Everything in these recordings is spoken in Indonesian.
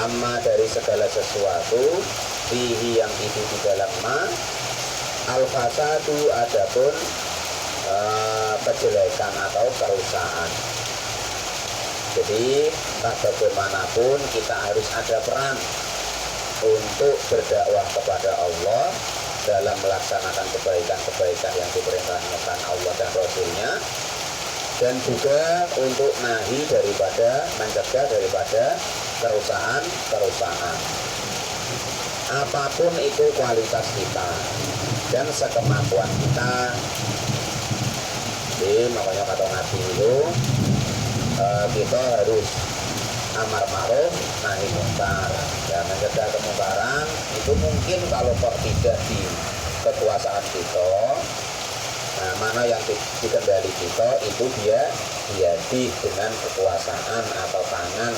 amma dari segala sesuatu, fihi yang itu di dalam ma, al-fasadu adapun kejelekan atau kerusakan. Jadi bagaimanapun kita harus ada peran untuk berdakwah kepada Allah dalam melaksanakan kebaikan-kebaikan yang diperintahkan Allah dan Rasulnya, dan juga untuk nahi daripada, mencegah daripada kerusakan apapun itu kualitas kita dan sekemampuan kita. Jadi makanya kata Nabi itu kita harus amar ma'ruf nahi munkar, ya, mencegah kemungkaran. Itu mungkin kalau kok tidak di kekuasaan kita, nah, mana yang dikendali kita itu dia dengan kekuasaan atau tangan.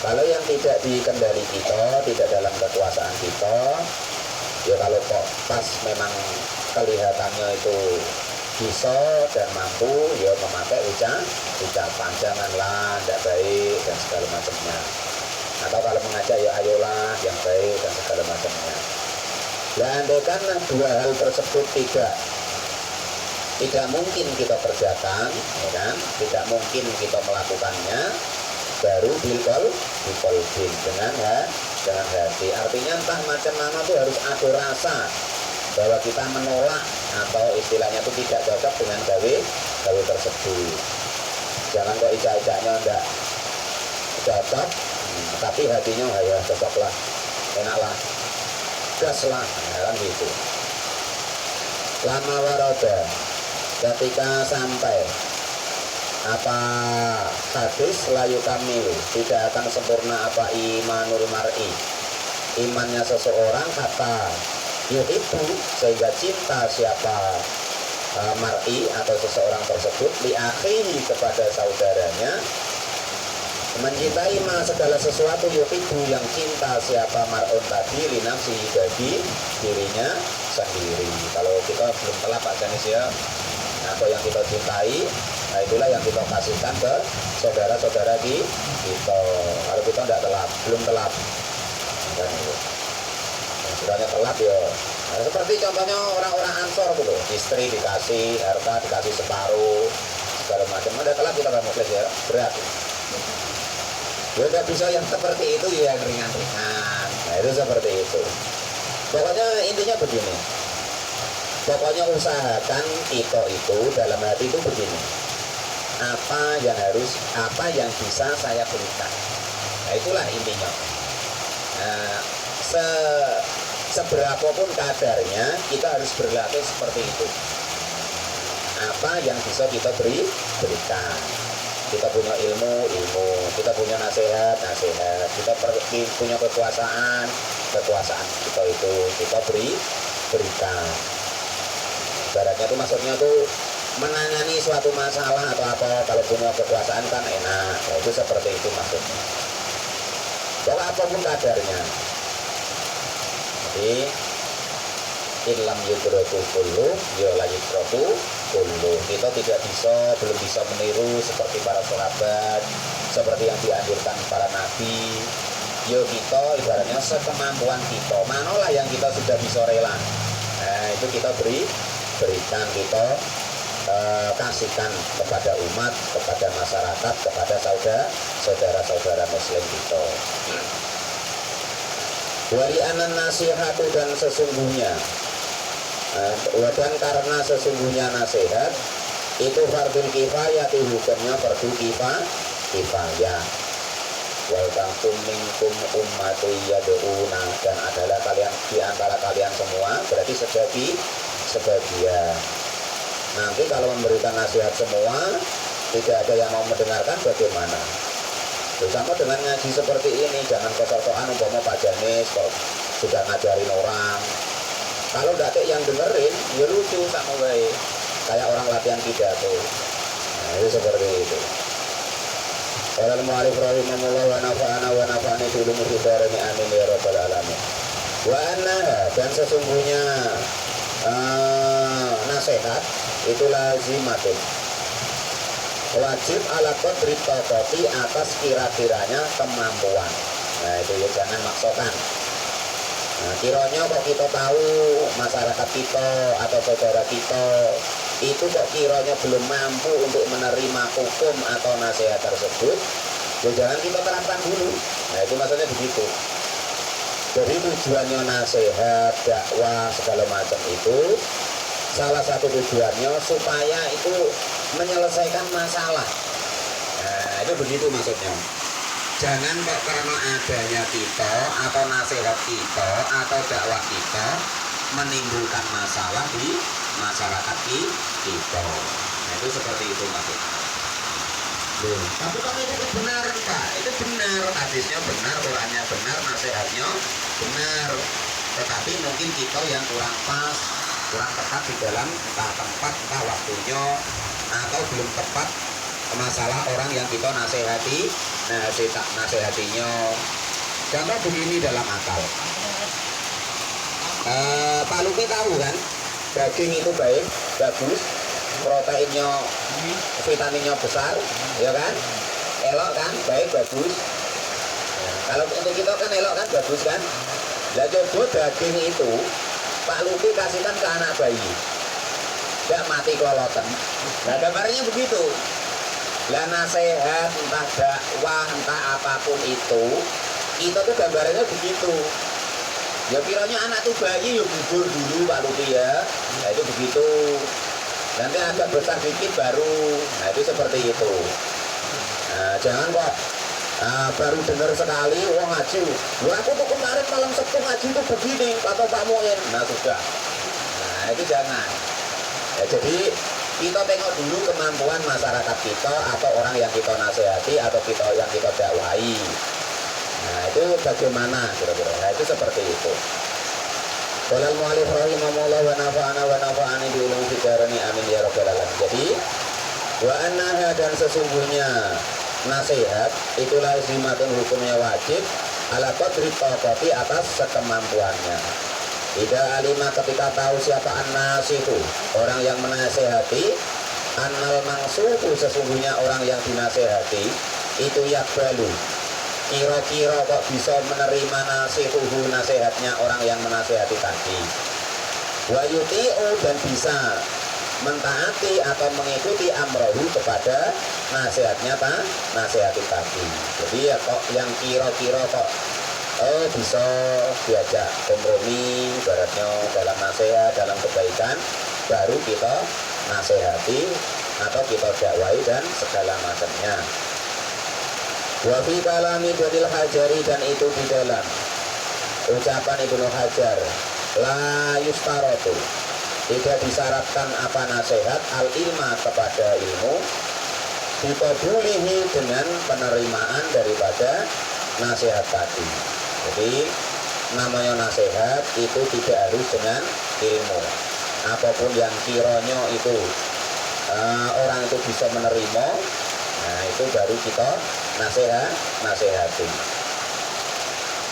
Kalau yang tidak dikendali kita, tidak dalam kekuasaan kita, ya kalau kok pas memang kelihatannya itu bisa dan mampu, ya memakai ucapan janganlah, tidak baik dan segala macamnya. Atau kalau mengajak, ya ayolah yang baik dan segala macamnya. Dan andaikan dua hal tersebut tidak mungkin kita kerjakan, ya kan? Tidak mungkin kita melakukannya, baru bilkolbin dengan hati. Artinya entah macam mana tuh harus ada rasa bahwa kita menolak atau istilahnya itu tidak cocok dengan gawe tersebut. Jangan kok ijak-ijaknya enggak cocok, tapi hatinya ya cocoklah, enaklah, gas lah, kan gitu. Lama waroda, ketika sampai apa hadis layu kamil, tidak akan sempurna apa imanul mar'i, imannya seseorang, kata yuhibbu, sehingga cinta siapa mar'i atau seseorang tersebut, li akhihi, kepada saudaranya, mencintai segala sesuatu, yuhibbu, yang cinta siapa mar'un tadi, li nafsi, bagi dirinya sendiri. Kalau kita belum telah Pak Janis ya, apa yang kita cintai, nah itulah yang kita kasihkan ke saudara-saudara kita. Kalau kita belum telat, dan sudahnya telat ya. Nah, seperti contohnya orang-orang Ansor gitu, istri dikasih harta, dikasih separuh segala macam, udah telat kita nggak muflis ya, berat. Ya nggak bisa yang seperti itu, ya yang ringan-ringan. Nah itu seperti itu. Pokoknya intinya begini. Pokoknya usahakan kita itu dalam hati itu begini. Apa yang bisa saya berikan. Nah itulah intinya. Nah, seberapapun kadarnya kita harus berlatih seperti itu. Apa yang bisa kita berikan. Kita punya ilmu, kita punya nasihat, kita punya kekuasaan kita itu kita berikan. Ibaratnya itu maksudnya tuh menangani suatu masalah atau apa, kalau punya kekuasaan kan enak. Nah, itu seperti itu maksudnya. Bahwa apapun kadarnya. Jadi ilam yudroku kullu ya la yudroku kullu. Kita belum bisa meniru seperti para sahabat, seperti yang dianjurkan para nabi. Yo kita ibaratnya sekemampuan kita, manalah yang kita sudah bisa rela. Nah itu kita berikan, kita kasihkan kepada umat, kepada masyarakat, kepada saudara-saudara muslim kita. Wali anan nasihatu, dan sesungguhnya dan karena sesungguhnya nasihat itu fardul kifayah, hukumnya fardu kifayah. Wal taqum minkum ummatu yad'una, dan adalah kalian di antara kalian semua, berarti sebagian. Nanti kalau memberikan nasihat semua tidak ada yang mau mendengarkan, bagaimana? Sama dengan ngaji seperti ini, jangan kotor-kotoran umpama Pak Janis kok sudah ngajarin orang. Kalau tidak ada yang dengerin, ya lucu sama baik, kayak orang latihan pidato. Nah itu seperti itu. Qala al-mu'allif rahimahullah wa nafa'ana bi ulumil darani amin ya rabbal alamin. Wa anna, dan sesungguhnya nasihat itu lazimatun, wajib ala qadri taqati, atas kira-kiranya kemampuan. Nah itu ya, jangan maksakan. Nah, kiranya kok kita tahu masyarakat kita atau saudara kita itu kok kiranya belum mampu untuk menerima hukum atau nasihat tersebut, ya jangan kita terapkan dulu. Nah itu maksudnya begitu. Jadi tujuannya nasihat, dakwah, segala macam itu salah satu tujuannya supaya itu menyelesaikan masalah. Nah itu begitu maksudnya. Jangan kok karena adanya kita atau nasihat kita atau dakwah kita menimbulkan masalah di masyarakat kita. Nah itu seperti itu maksudnya. Tapi kalau itu benar Pak, itu benar, hadisnya benar, Qurannya benar, nasihatnya benar. Tetapi mungkin kita yang kurang pas, kurang tepat di dalam entah tempat, entah waktunya, atau belum tepat masalah orang yang kita nasihati, nasihatinya. Contoh begini dalam akal. Pak Luki tahu kan, daging itu baik, bagus, proteinnya, vitaminnya besar, ya kan, elok kan, baik, bagus. Kalau untuk kita kan elok kan, bagus kan. Lah coba daging itu Pak Luki kasihkan ke anak bayi, nggak mati keloloten. Nah gambarnya begitu. Lah nasihat, entah dakwah, entah apapun itu tuh gambarannya begitu. Ya kiranya anak tuh bayi ya gugur dulu Pak Luki ya. Nah itu begitu. Nanti agak besar dikit baru. Nah itu seperti itu. Nah jangan kok baru dengar sekali wong ngaji. Wah aku tuh kemarin malam Sabtu ngaji tuh begini kata Pak Muin. Nah sudah. Nah itu jangan. Ya, jadi kita tengok dulu kemampuan masyarakat kita atau orang yang kita nasihati atau yang kita dakwahi. Nah itu bagaimana kira-kira. Nah itu seperti itu. Qolal mu'alif rahimahullah wa nafa'ani bi ulumi fidarani amin ya rabbal alamin. Jadi wa annaha, dan sesungguhnya nasihat itu lazimatun, hukumnya wajib, ala qadri taqati, atas sekemampuannya. Tidak alima, ketika tahu siapa an-nasihu, orang yang menasehati, annal mangsuhu, sesungguhnya orang yang dinasehati itu yakbalu, kira-kira kok bisa menerima nasihuhu, nasihatnya orang yang menasehati tadi, wa yuti'u, dan bisa mentaati atau mengikuti amrohu, kepada nasihatnya nasihati tadi. Jadi ya kok yang kira-kira kok bisa diajak kompromi baratnya dalam nasihat, dalam kebaikan, baru kita nasihati atau kita dakwahi dan segala macamnya. Wa fi kalami Ibnul Hajari, dan itu di dalam ucapan Ibnu Hajar, la yustarotu, tidak disyaratkan apa nasihat, al ilma, kepada ilmu, dikobulihi, dengan penerimaan daripada nasihat tadi. Jadi namanya nasihat itu tidak harus dengan ilmu. Apapun yang kiranya itu orang itu bisa menerima, nah itu baru kita nasihati.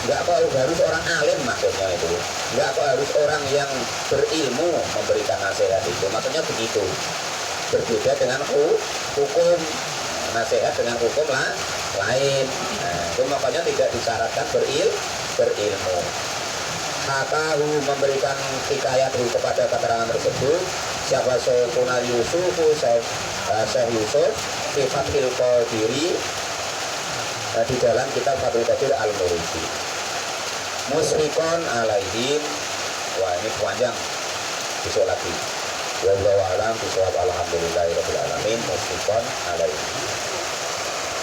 Enggak kok harus orang alim, maksudnya itu. Enggak kok harus orang yang berilmu memberikan nasihat itu. Maksudnya begitu. Berbeda dengan hukum. Nasihat dengan hukum lain. Nah, itu makanya tidak disyaratkan berilmu. Hakahu, memberikan hikayat kepada keterangan tersebut siapa Syekhuna Yusuf, Syekh Yusuf fi Fathil Qadiri, di dalam kitab Fathil Qadir Al-Muridi, musyrikon alaihim. Wah ini panjang, besok lagi. Wallahu a'lam bishawab. Alhamdulillahirabbil alamin. Musyrikon alaihim.